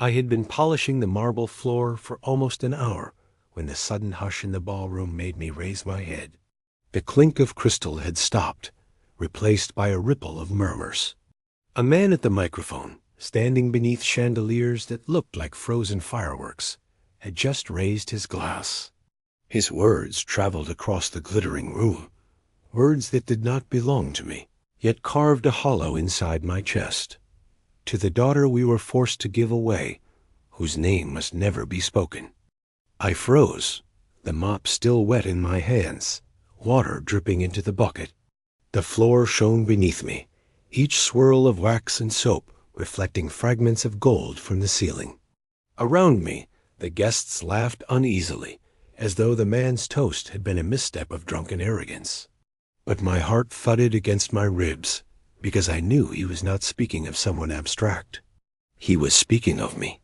I had been polishing the marble floor for almost an hour when the sudden hush in the ballroom made me raise my head. The clink of crystal had stopped, replaced by a ripple of murmurs. A man at the microphone, standing beneath chandeliers that looked like frozen fireworks, had just raised his glass. His words traveled across the glittering room, words that did not belong to me, yet carved a hollow inside my chest. To the daughter we were forced to give away, whose name must never be spoken. I froze, the mop still wet in my hands, water dripping into the bucket. The floor shone beneath me, each swirl of wax and soap reflecting fragments of gold from the ceiling. Around me, the guests laughed uneasily, as though the man's toast had been a misstep of drunken arrogance. But my heart thudded against my ribs, because I knew he was not speaking of someone abstract. He was speaking of me.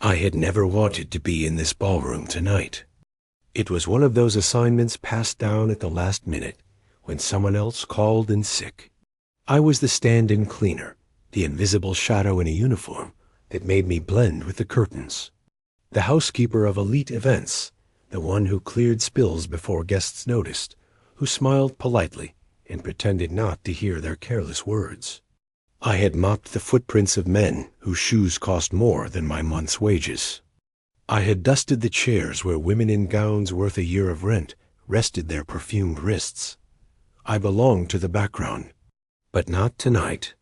I had never wanted to be in this ballroom tonight. It was one of those assignments passed down at the last minute, when someone else called in sick. I was the stand-in cleaner, the invisible shadow in a uniform that made me blend with the curtains. The housekeeper of elite events, the one who cleared spills before guests noticed, who smiled politely and pretended not to hear their careless words. I had mopped the footprints of men whose shoes cost more than my month's wages. I had dusted the chairs where women in gowns worth a year of rent rested their perfumed wrists. I belonged to the background, but not tonight.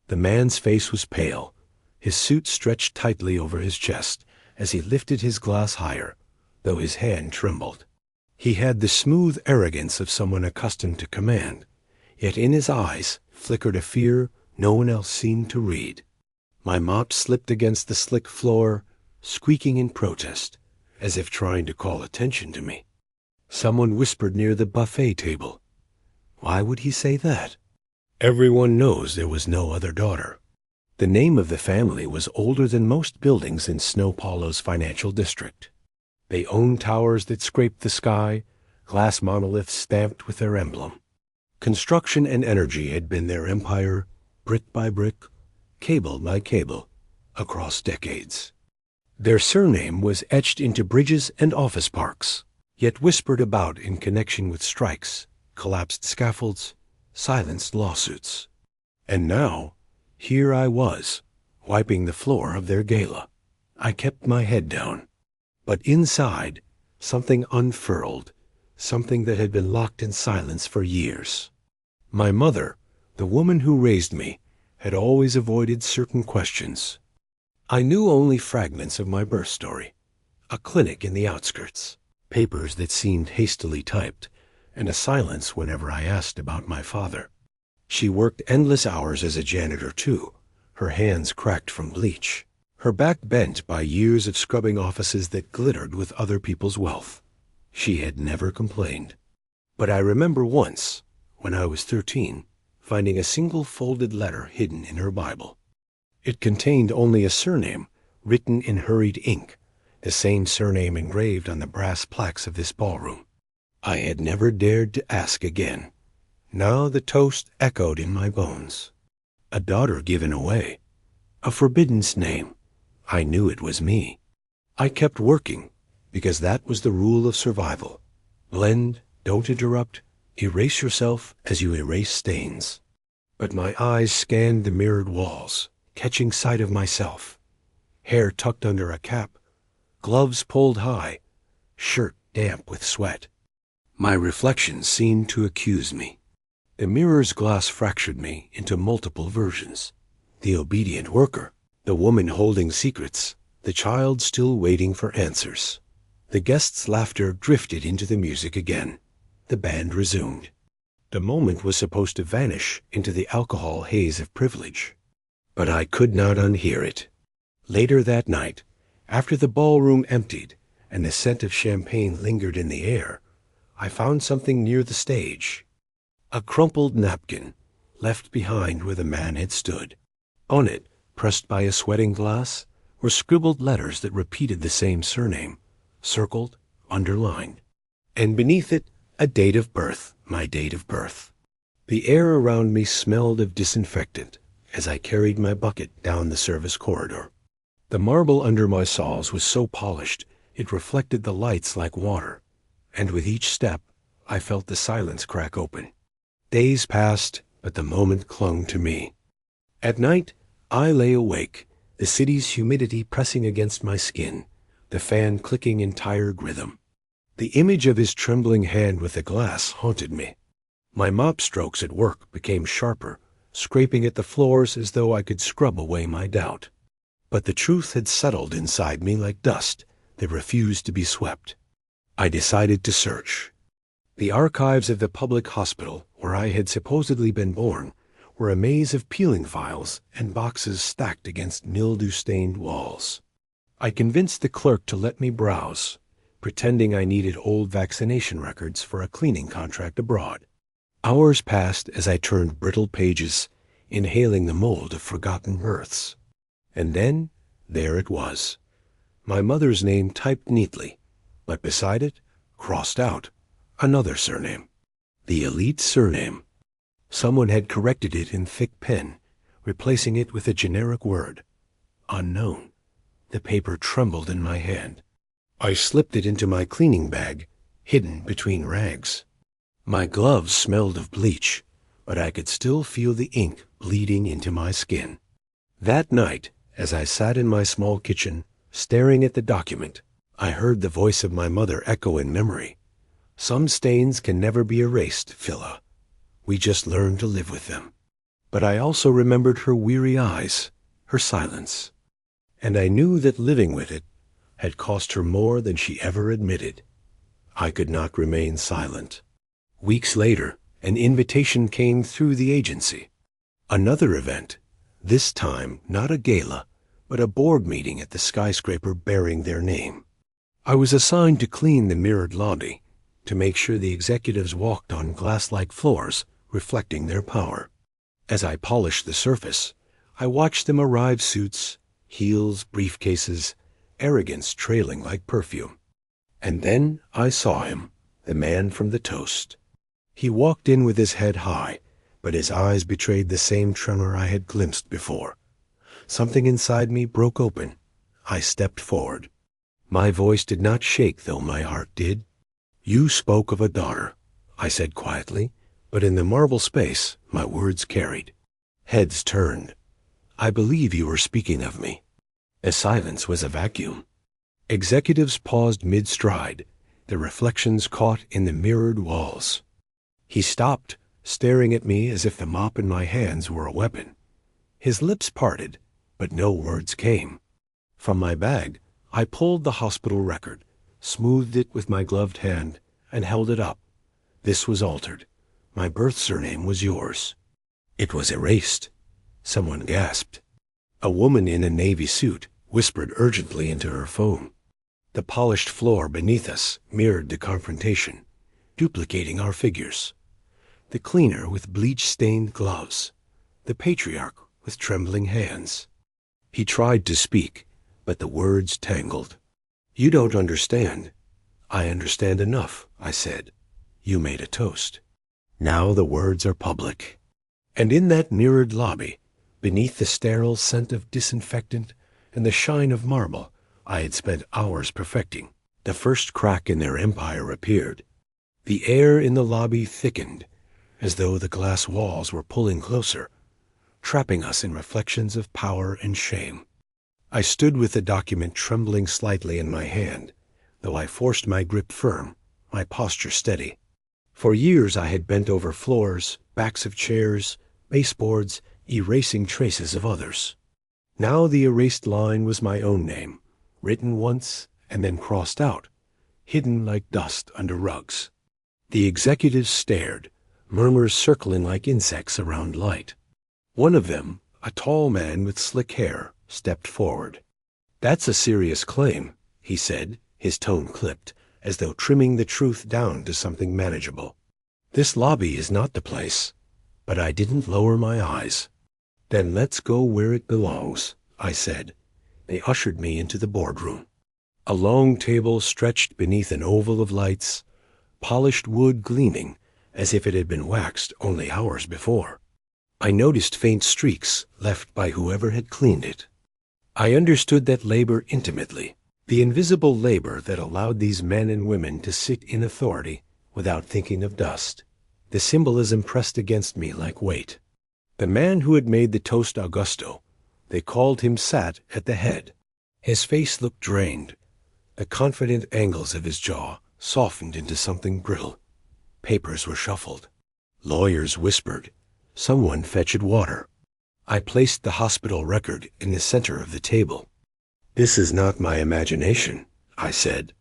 The man's face was pale, his suit stretched tightly over his chest as he lifted his glass higher, though his hand trembled. He had the smooth arrogance of someone accustomed to command, yet in his eyes flickered a fear no one else seemed to read. My mop slipped against the slick floor, squeaking in protest, as if trying to call attention to me. Someone whispered near the buffet table. Why would he say that? Everyone knows there was no other daughter. The name of the family was older than most buildings in Snow Paulow's financial district. They owned towers that scraped the sky, glass monoliths stamped with their emblem. Construction and energy had been their empire, brick by brick, cable by cable, across decades. Their surname was etched into bridges and office parks, yet whispered about in connection with strikes, collapsed scaffolds, silenced lawsuits. And now, here I was, wiping the floor of their gala. I kept my head down. But inside, something unfurled, something that had been locked in silence for years. My mother, the woman who raised me, had always avoided certain questions. I knew only fragments of my birth story, a clinic in the outskirts, papers that seemed hastily typed, and a silence whenever I asked about my father. She worked endless hours as a janitor too, her hands cracked from bleach, her back bent by years of scrubbing offices that glittered with other people's wealth. She had never complained. But I remember once, when I was 13, finding a single folded letter hidden in her Bible. It contained only a surname written in hurried ink, the same surname engraved on the brass plaques of this ballroom. I had never dared to ask again. Now the toast echoed in my bones. A daughter given away. A forbidden name. I knew it was me. I kept working, because that was the rule of survival. Blend, don't interrupt, erase yourself as you erase stains. But my eyes scanned the mirrored walls, catching sight of myself. Hair tucked under a cap, gloves pulled high, shirt damp with sweat. My reflection seemed to accuse me. The mirror's glass fractured me into multiple versions. The obedient worker, the woman holding secrets, the child still waiting for answers. The guests' laughter drifted into the music again. The band resumed. The moment was supposed to vanish into the alcohol haze of privilege. But I could not unhear it. Later that night, after the ballroom emptied and the scent of champagne lingered in the air, I found something near the stage. A crumpled napkin, left behind where the man had stood. On it, pressed by a sweating glass, were scribbled letters that repeated the same surname, circled, underlined. And beneath it, a date of birth, my date of birth. The air around me smelled of disinfectant as I carried my bucket down the service corridor. The marble under my soles was so polished it reflected the lights like water, and with each step I felt the silence crack open. Days passed, but the moment clung to me. At night, I lay awake, the city's humidity pressing against my skin, the fan clicking in tired rhythm. The image of his trembling hand with the glass haunted me. My mop strokes at work became sharper, scraping at the floors as though I could scrub away my doubt. But the truth had settled inside me like dust that refused to be swept. I decided to search. The archives of the public hospital, where I had supposedly been born, were a maze of peeling files and boxes stacked against mildew-stained walls. I convinced the clerk to let me browse, pretending I needed old vaccination records for a cleaning contract abroad. Hours passed as I turned brittle pages, inhaling the mold of forgotten births. And then, there it was. My mother's name typed neatly, but beside it, crossed out, another surname. The elite surname. Someone had corrected it in thick pen, replacing it with a generic word. Unknown. The paper trembled in my hand. I slipped it into my cleaning bag, hidden between rags. My gloves smelled of bleach, but I could still feel the ink bleeding into my skin. That night, as I sat in my small kitchen, staring at the document, I heard the voice of my mother echo in memory. Some stains can never be erased, Phila. We just learn to live with them. But I also remembered her weary eyes, her silence. And I knew that living with it had cost her more than she ever admitted. I could not remain silent. Weeks later, an invitation came through the agency. Another event, this time not a gala, but a board meeting at the skyscraper bearing their name. I was assigned to clean the mirrored lobby, to make sure the executives walked on glass-like floors, reflecting their power. As I polished the surface, I watched them arrive suits, heels, briefcases, arrogance trailing like perfume. And then I saw him, the man from the toast. He walked in with his head high, but his eyes betrayed the same tremor I had glimpsed before. Something inside me broke open. I stepped forward. My voice did not shake, though my heart did. You spoke of a daughter, I said quietly, but in the marble space my words carried. Heads turned. I believe you were speaking of me. A silence was a vacuum. Executives paused mid-stride, their reflections caught in the mirrored walls. He stopped, staring at me as if the mop in my hands were a weapon. His lips parted, but no words came. From my bag, I pulled the hospital record, smoothed it with my gloved hand, and held it up. This was altered. My birth surname was yours. It was erased. Someone gasped. A woman in a navy suit whispered urgently into her phone. The polished floor beneath us mirrored the confrontation, duplicating our figures. The cleaner with bleach-stained gloves. The patriarch with trembling hands. He tried to speak, but the words tangled. You don't understand. I understand enough, I said. You made a toast. Now the words are public. And in that mirrored lobby, beneath the sterile scent of disinfectant and the shine of marble I had spent hours perfecting, the first crack in their empire appeared. The air in the lobby thickened, as though the glass walls were pulling closer, trapping us in reflections of power and shame. I stood with the document trembling slightly in my hand, though I forced my grip firm, my posture steady. For years I had bent over floors, backs of chairs, baseboards, erasing traces of others. Now the erased line was my own name, written once and then crossed out, hidden like dust under rugs. The executives stared, murmurs circling like insects around light. One of them, a tall man with slick hair, stepped forward. That's a serious claim, he said, his tone clipped, as though trimming the truth down to something manageable. This lobby is not the place. But I didn't lower my eyes. Then let's go where it belongs, I said. They ushered me into the boardroom. A long table stretched beneath an oval of lights, polished wood gleaming as if it had been waxed only hours before. I noticed faint streaks left by whoever had cleaned it. I understood that labor intimately, the invisible labor that allowed these men and women to sit in authority without thinking of dust. The symbolism pressed against me like weight. The man who had made the toast Augusto, they called him, sat at the head. His face looked drained. The confident angles of his jaw softened into something brittle. Papers were shuffled. Lawyers whispered. Someone fetched water. I placed the hospital record in the center of the table. This is not my imagination, I said.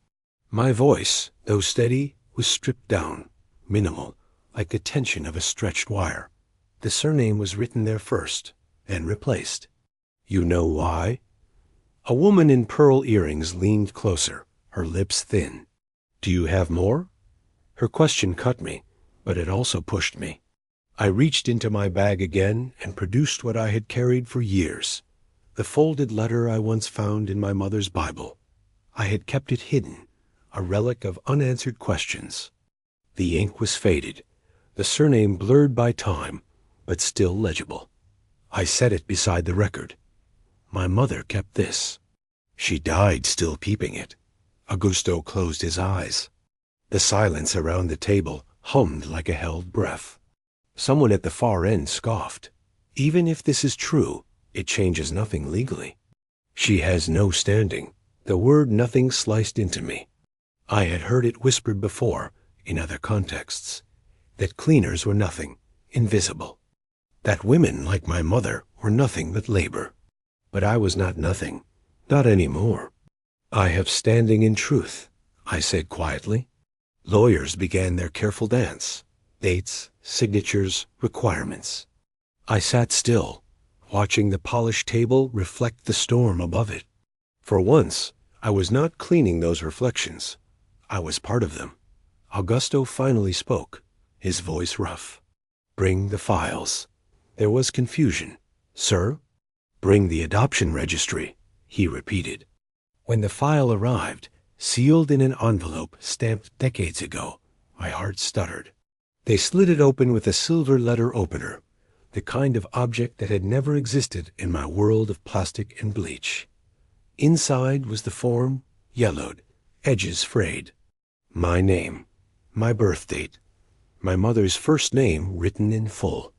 My voice, though steady, was stripped down, minimal, like the tension of a stretched wire. The surname was written there first, then replaced. You know why? A woman in pearl earrings leaned closer, her lips thin. Do you have more? Her question cut me, but it also pushed me. I reached into my bag again and produced what I had carried for years, the folded letter I once found in my mother's Bible. I had kept it hidden, a relic of unanswered questions. The ink was faded, the surname blurred by time, but still legible. I set it beside the record. My mother kept this. She died still keeping it. Augusto closed his eyes. The silence around the table hummed like a held breath. Someone at the far end scoffed. Even if this is true, it changes nothing legally. She has no standing. The word nothing sliced into me. I had heard it whispered before, in other contexts, that cleaners were nothing, invisible. That women like my mother were nothing but labor. But I was not nothing, not anymore. I have standing in truth, I said quietly. Lawyers began their careful dance. Dates, signatures, requirements. I sat still, watching the polished table reflect the storm above it. For once, I was not cleaning those reflections. I was part of them. Augusto finally spoke, his voice rough. Bring the files. There was confusion. Sir? Bring the adoption registry, he repeated. When the file arrived, sealed in an envelope stamped decades ago, my heart stuttered. They slid it open with a silver letter opener, the kind of object that had never existed in my world of plastic and bleach. Inside was the form, yellowed, edges frayed. My name, my birth date, my mother's first name written in full.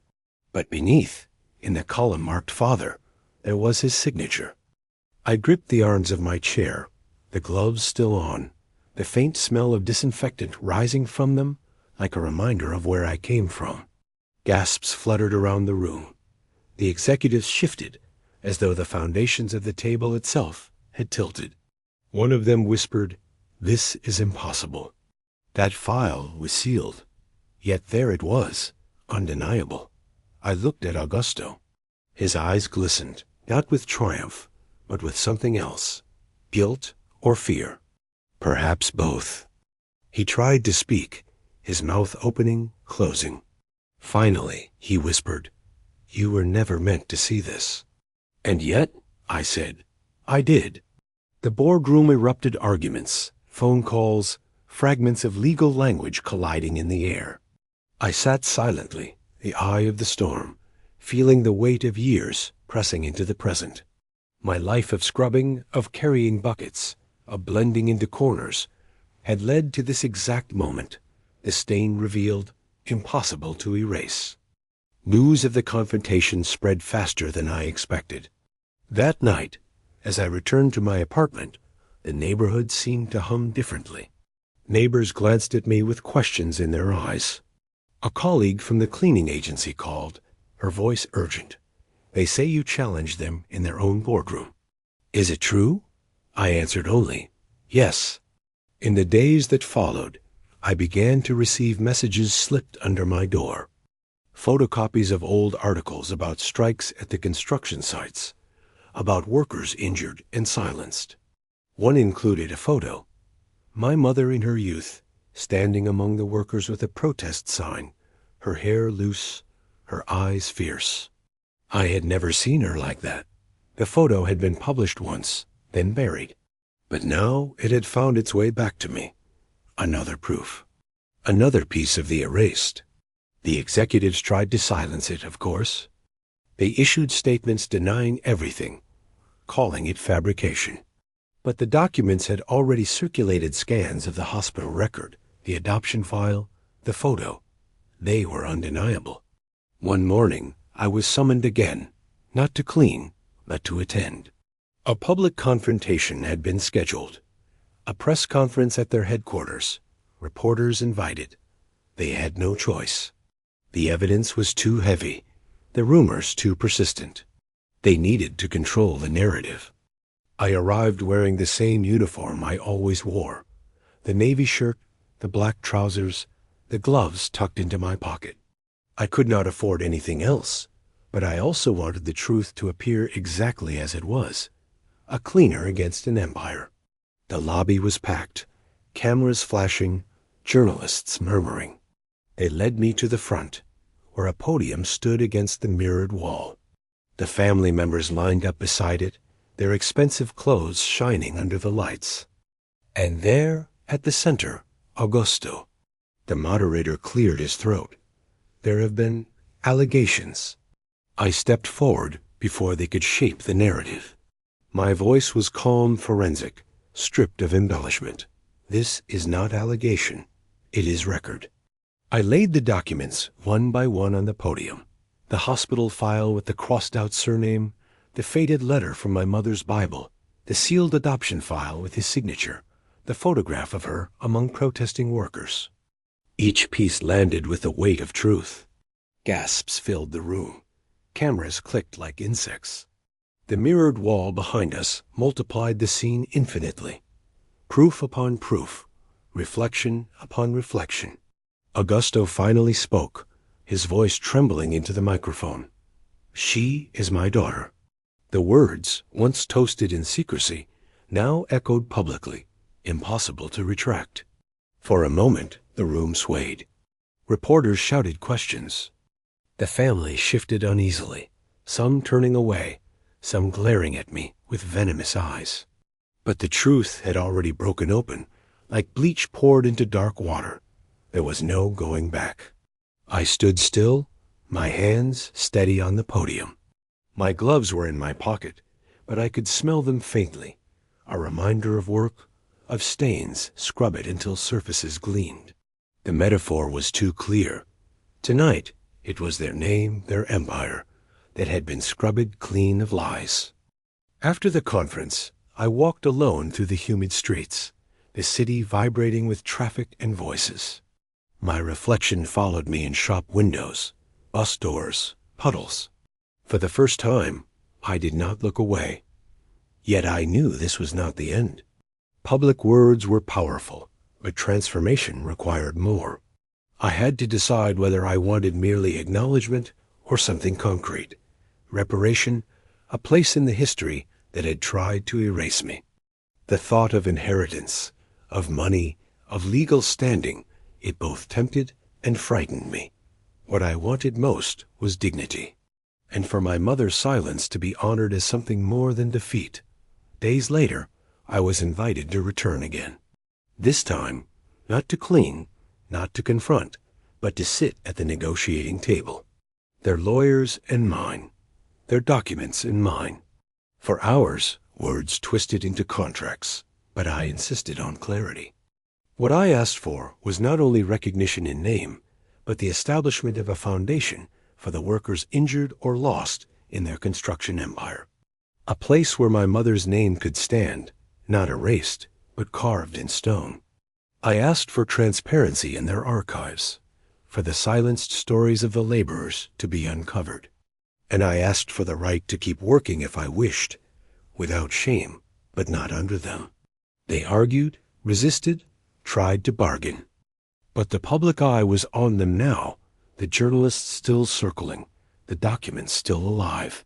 But beneath, in the column marked father, there was his signature. I gripped the arms of my chair, the gloves still on, the faint smell of disinfectant rising from them like a reminder of where I came from. Gasps fluttered around the room. The executives shifted, as though the foundations of the table itself had tilted. One of them whispered, "This is impossible." That file was sealed. Yet there it was, undeniable. I looked at Augusto. His eyes glistened, not with triumph, but with something else, guilt or fear. Perhaps both. He tried to speak, his mouth opening, closing. Finally, he whispered, "You were never meant to see this." And yet, I said, I did. The boardroom erupted arguments, phone calls, fragments of legal language colliding in the air. I sat silently, the eye of the storm, feeling the weight of years pressing into the present. My life of scrubbing, of carrying buckets, of blending into corners, had led to this exact moment, the stain revealed, impossible to erase. News of the confrontation spread faster than I expected. That night, as I returned to my apartment, the neighborhood seemed to hum differently. Neighbors glanced at me with questions in their eyes. A colleague from the cleaning agency called, her voice urgent. They say you challenged them in their own boardroom. Is it true? I answered only, yes. In the days that followed, I began to receive messages slipped under my door. Photocopies of old articles about strikes at the construction sites, about workers injured and silenced. One included a photo. My mother in her youth, standing among the workers with a protest sign, her hair loose, her eyes fierce. I had never seen her like that. The photo had been published once, then buried. But now it had found its way back to me. Another proof. Another piece of the erased. The executives tried to silence it, of course. They issued statements denying everything. calling it fabrication. But the documents had already circulated scans of the hospital record, the adoption file, the photo. They were undeniable. One morning, I was summoned again, not to clean, but to attend. A public confrontation had been scheduled. A press conference at their headquarters. Reporters invited. They had no choice. The evidence was too heavy, the rumors too persistent. They needed to control the narrative. I arrived wearing the same uniform I always wore, the navy shirt, the black trousers, the gloves tucked into my pocket. I could not afford anything else, but I also wanted the truth to appear exactly as it was, a cleaner against an empire. The lobby was packed, cameras flashing, journalists murmuring. They led me to the front, where a podium stood against the mirrored wall. The family members lined up beside it, their expensive clothes shining under the lights. And there, at the center, Augusto. The moderator cleared his throat. There have been allegations. I stepped forward before they could shape the narrative. My voice was calm, forensic, stripped of embellishment. This is not allegation. It is record. I laid the documents one by one on the podium. The hospital file with the crossed-out surname, the faded letter from my mother's Bible, the sealed adoption file with his signature, the photograph of her among protesting workers. Each piece landed with the weight of truth. Gasps filled the room. Cameras clicked like insects. The mirrored wall behind us multiplied the scene infinitely. Proof upon proof, reflection upon reflection. Augusto finally spoke, his voice trembling into the microphone. She is my daughter. The words, once toasted in secrecy, now echoed publicly, impossible to retract. For a moment, the room swayed. Reporters shouted questions. The family shifted uneasily, some turning away, some glaring at me with venomous eyes. But the truth had already broken open, like bleach poured into dark water. There was no going back. I stood still, my hands steady on the podium. My gloves were in my pocket, but I could smell them faintly, a reminder of work, of stains. Scrub it until surfaces gleamed. The metaphor was too clear. Tonight, it was their name, their empire, that had been scrubbed clean of lies. After the conference, I walked alone through the humid streets, the city vibrating with traffic and voices. My reflection followed me in shop windows, bus doors, puddles. For the first time, I did not look away. Yet I knew this was not the end. Public words were powerful, but transformation required more. I had to decide whether I wanted merely acknowledgement or something concrete. Reparation, a place in the history that had tried to erase me. The thought of inheritance, of money, of legal standing, it both tempted and frightened me. What I wanted most was dignity, and for my mother's silence to be honored as something more than defeat. Days later, I was invited to return again. This time, not to clean, not to confront, but to sit at the negotiating table. Their lawyers and mine, their documents and mine. For hours, words twisted into contracts, but I insisted on clarity. What I asked for was not only recognition in name, but the establishment of a foundation for the workers injured or lost in their construction empire. A place where my mother's name could stand, not erased, but carved in stone. I asked for transparency in their archives, for the silenced stories of the laborers to be uncovered. And I asked for the right to keep working if I wished, without shame, but not under them. They argued, resisted, tried to bargain. But the public eye was on them now, the journalists still circling, the documents still alive.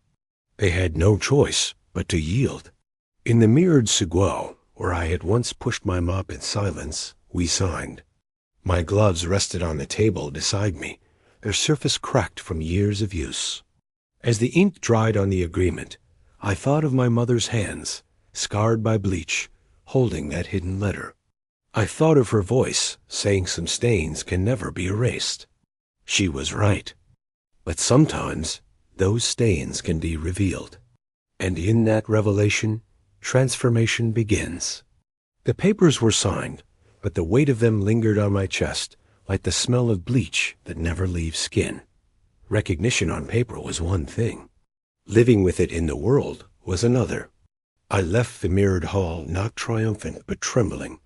They had no choice but to yield. In the mirrored seguel, where I had once pushed my mop in silence, we signed. My gloves rested on the table beside me, their surface cracked from years of use. As the ink dried on the agreement, I thought of my mother's hands, scarred by bleach, holding that hidden letter. I thought of her voice, saying some stains can never be erased. She was right. But sometimes, those stains can be revealed. And in that revelation, transformation begins. The papers were signed, but the weight of them lingered on my chest like the smell of bleach that never leaves skin. Recognition on paper was one thing. Living with it in the world was another. I left the mirrored hall not triumphant but trembling,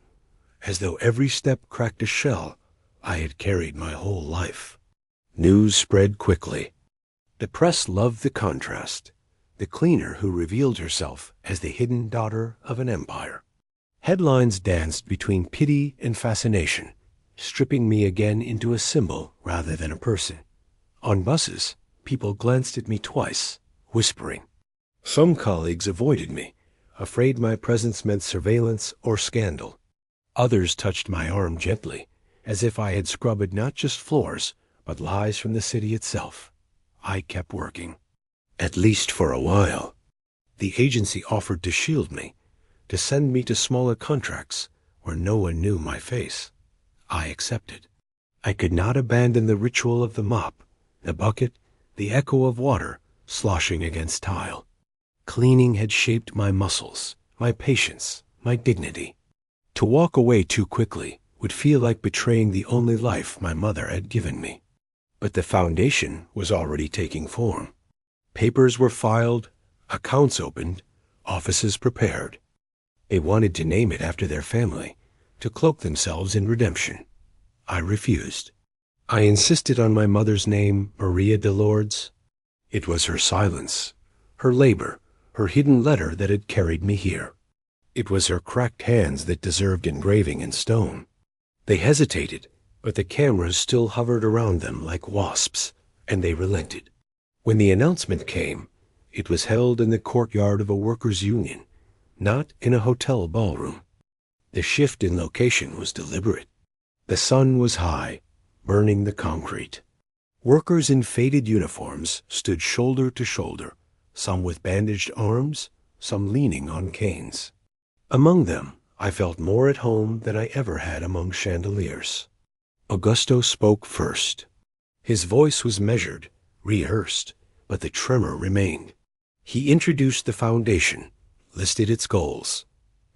as though every step cracked a shell I had carried my whole life. News spread quickly. The press loved the contrast, the cleaner who revealed herself as the hidden daughter of an empire. Headlines danced between pity and fascination, stripping me again into a symbol rather than a person. On buses, people glanced at me twice, whispering. Some colleagues avoided me, afraid my presence meant surveillance or scandal. Others touched my arm gently, as if I had scrubbed not just floors, but lies from the city itself. I kept working. At least for a while. The agency offered to shield me, to send me to smaller contracts where no one knew my face. I accepted. I could not abandon the ritual of the mop, the bucket, the echo of water sloshing against tile. Cleaning had shaped my muscles, my patience, my dignity. To walk away too quickly would feel like betraying the only life my mother had given me. But the foundation was already taking form. Papers were filed, accounts opened, offices prepared. They wanted to name it after their family, to cloak themselves in redemption. I refused. I insisted on my mother's name, Maria de Lourdes. It was her silence, her labor, her hidden letter that had carried me here. It was her cracked hands that deserved engraving in stone. They hesitated, but the cameras still hovered around them like wasps, and they relented. When the announcement came, it was held in the courtyard of a workers' union, not in a hotel ballroom. The shift in location was deliberate. The sun was high, burning the concrete. Workers in faded uniforms stood shoulder to shoulder, some with bandaged arms, some leaning on canes. Among them, I felt more at home than I ever had among chandeliers. Augusto spoke first. His voice was measured, rehearsed, but the tremor remained. He introduced the foundation, listed its goals: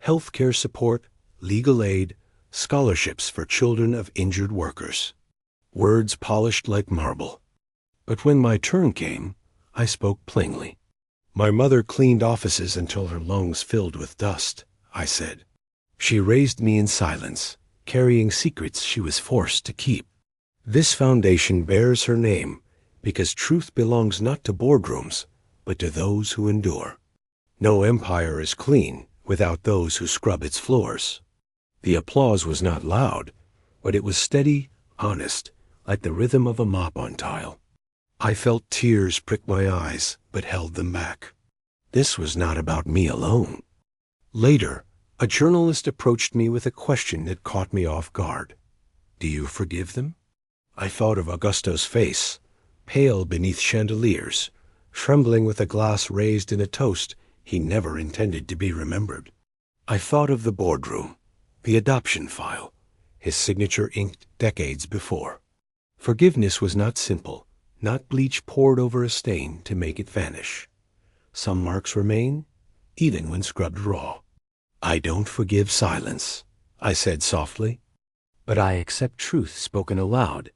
healthcare support, legal aid, scholarships for children of injured workers. Words polished like marble. But when my turn came, I spoke plainly. My mother cleaned offices until her lungs filled with dust, I said. She raised me in silence, carrying secrets she was forced to keep. This foundation bears her name because truth belongs not to boardrooms, but to those who endure. No empire is clean without those who scrub its floors. The applause was not loud, but it was steady, honest, like the rhythm of a mop on tile. I felt tears prick my eyes, but held them back. This was not about me alone. Later, a journalist approached me with a question that caught me off guard. Do you forgive them? I thought of Augusto's face, pale beneath chandeliers, trembling with a glass raised in a toast he never intended to be remembered. I thought of the boardroom, the adoption file, his signature inked decades before. Forgiveness was not simple, not bleach poured over a stain to make it vanish. Some marks remain, even when scrubbed raw. I don't forgive silence, I said softly, but I accept truth spoken aloud.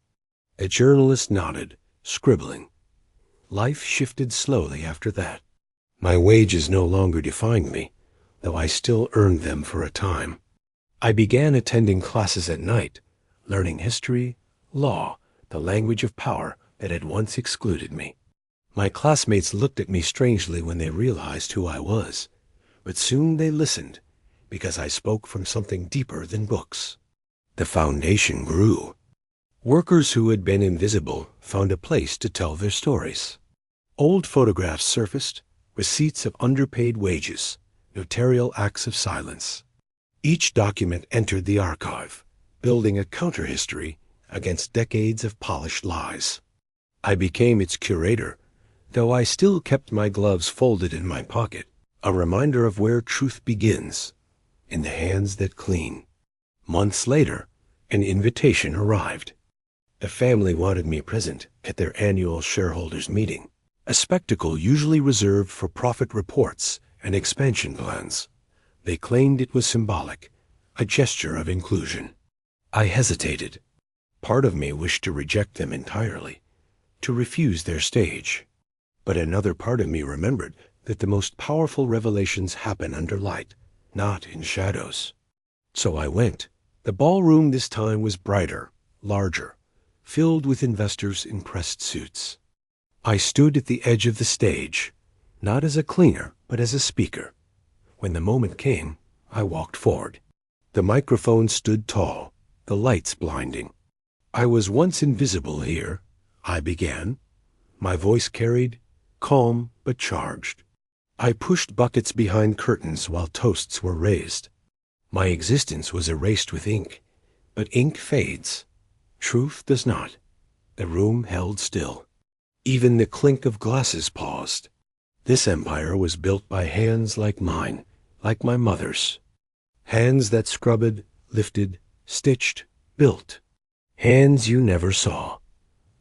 A journalist nodded, scribbling. Life shifted slowly after that. My wages no longer defined me, though I still earned them for a time. I began attending classes at night, learning history, law, the language of power that had once excluded me. My classmates looked at me strangely when they realized who I was, but soon they listened, because I spoke from something deeper than books. The foundation grew. Workers who had been invisible found a place to tell their stories. Old photographs surfaced, receipts of underpaid wages, notarial acts of silence. Each document entered the archive, building a counterhistory against decades of polished lies. I became its curator, though I still kept my gloves folded in my pocket, a reminder of where truth begins, in the hands that clean. Months later, an invitation arrived. The family wanted me present at their annual shareholders' meeting. a spectacle usually reserved for profit reports and expansion plans. They claimed it was symbolic, a gesture of inclusion. I hesitated. Part of me wished to reject them entirely, to refuse their stage. But another part of me remembered that the most powerful revelations happen under light, not in shadows. So I went. The ballroom this time was brighter, larger, filled with investors in pressed suits. I stood at the edge of the stage, not as a cleaner, but as a speaker. When the moment came, I walked forward. The microphone stood tall, the lights blinding. I was once invisible here, I began. My voice carried, calm but charged. I pushed buckets behind curtains while toasts were raised. My existence was erased with ink, but ink fades. Truth does not. The room held still. Even the clink of glasses paused. This empire was built by hands like mine, like my mother's. Hands that scrubbed, lifted, stitched, built. Hands you never saw.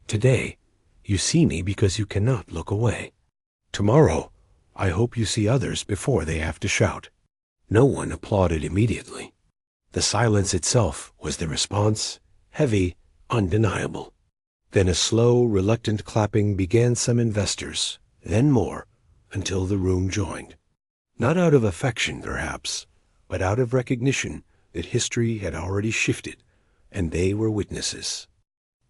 Today, you see me because you cannot look away. Tomorrow, I hope you see others before they have to shout. No one applauded immediately. The silence itself was the response, heavy, undeniable. Then a slow, reluctant clapping began some investors, then more, until the room joined. Not out of affection, perhaps, but out of recognition that history had already shifted, and they were witnesses.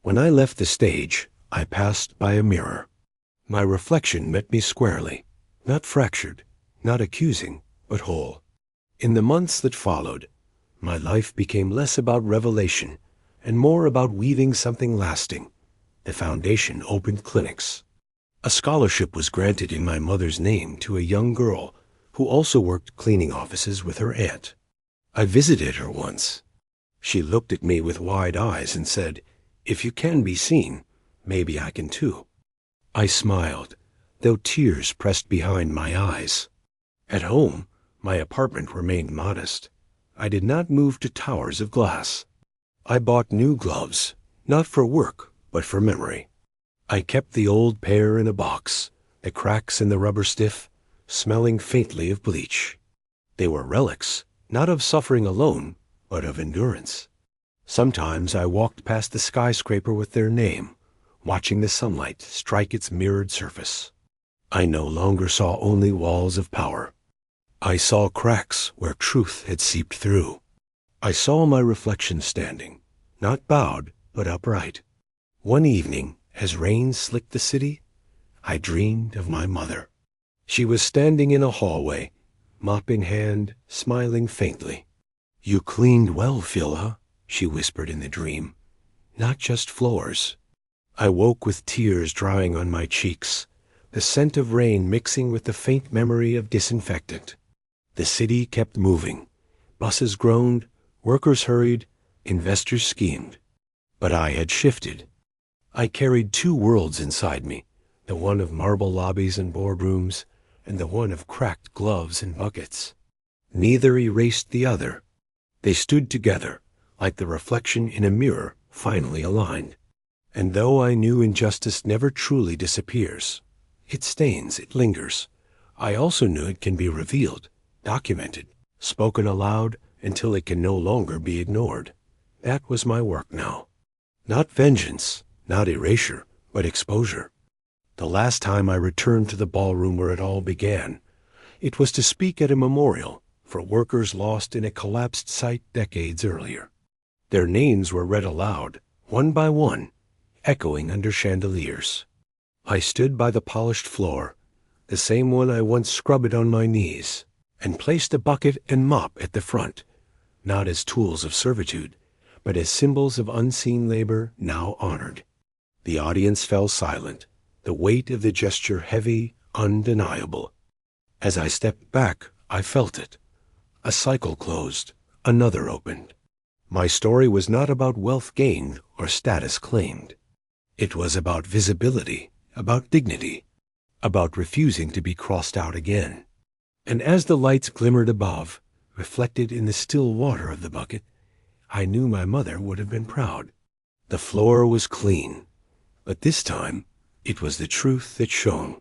When I left the stage, I passed by a mirror. My reflection met me squarely, not fractured, not accusing, but whole. In the months that followed, my life became less about revelation and more about weaving something lasting. The foundation opened clinics. A scholarship was granted in my mother's name to a young girl who also worked cleaning offices with her aunt. I visited her once. She looked at me with wide eyes and said, "If you can be seen, maybe I can too." I smiled, though tears pressed behind my eyes. At home, my apartment remained modest. I did not move to towers of glass. I bought new gloves, not for work, but for memory. I kept the old pair in a box, the cracks in the rubber stiff, smelling faintly of bleach. They were relics, not of suffering alone, but of endurance. Sometimes I walked past the skyscraper with their name, watching the sunlight strike its mirrored surface. I no longer saw only walls of power. I saw cracks where truth had seeped through. I saw my reflection standing, not bowed, but upright. One evening, as rain slicked the city, I dreamed of my mother. She was standing in a hallway, mop in hand, smiling faintly. "You cleaned well, Phila," she whispered in the dream. "Not just floors." I woke with tears drying on my cheeks, the scent of rain mixing with the faint memory of disinfectant. The city kept moving. Buses groaned, workers hurried, investors schemed. But I had shifted. I carried two worlds inside me, the one of marble lobbies and boardrooms, and the one of cracked gloves and buckets. Neither erased the other. They stood together, like the reflection in a mirror finally aligned. And though I knew injustice never truly disappears, it stains, it lingers, I also knew it can be revealed, documented, spoken aloud until it can no longer be ignored. That was my work now. Not vengeance, not erasure, but exposure. The last time I returned to the ballroom where it all began, it was to speak at a memorial for workers lost in a collapsed site decades earlier. Their names were read aloud, one by one, echoing under chandeliers. I stood by the polished floor, the same one I once scrubbed on my knees, and placed a bucket and mop at the front, not as tools of servitude, but as symbols of unseen labor now honored. The audience fell silent, the weight of the gesture heavy, undeniable. As I stepped back, I felt it. A cycle closed, another opened. My story was not about wealth gained or status claimed. It was about visibility, about dignity, about refusing to be crossed out again. And as the lights glimmered above, reflected in the still water of the bucket, I knew my mother would have been proud. The floor was clean, but this time it was the truth that shone.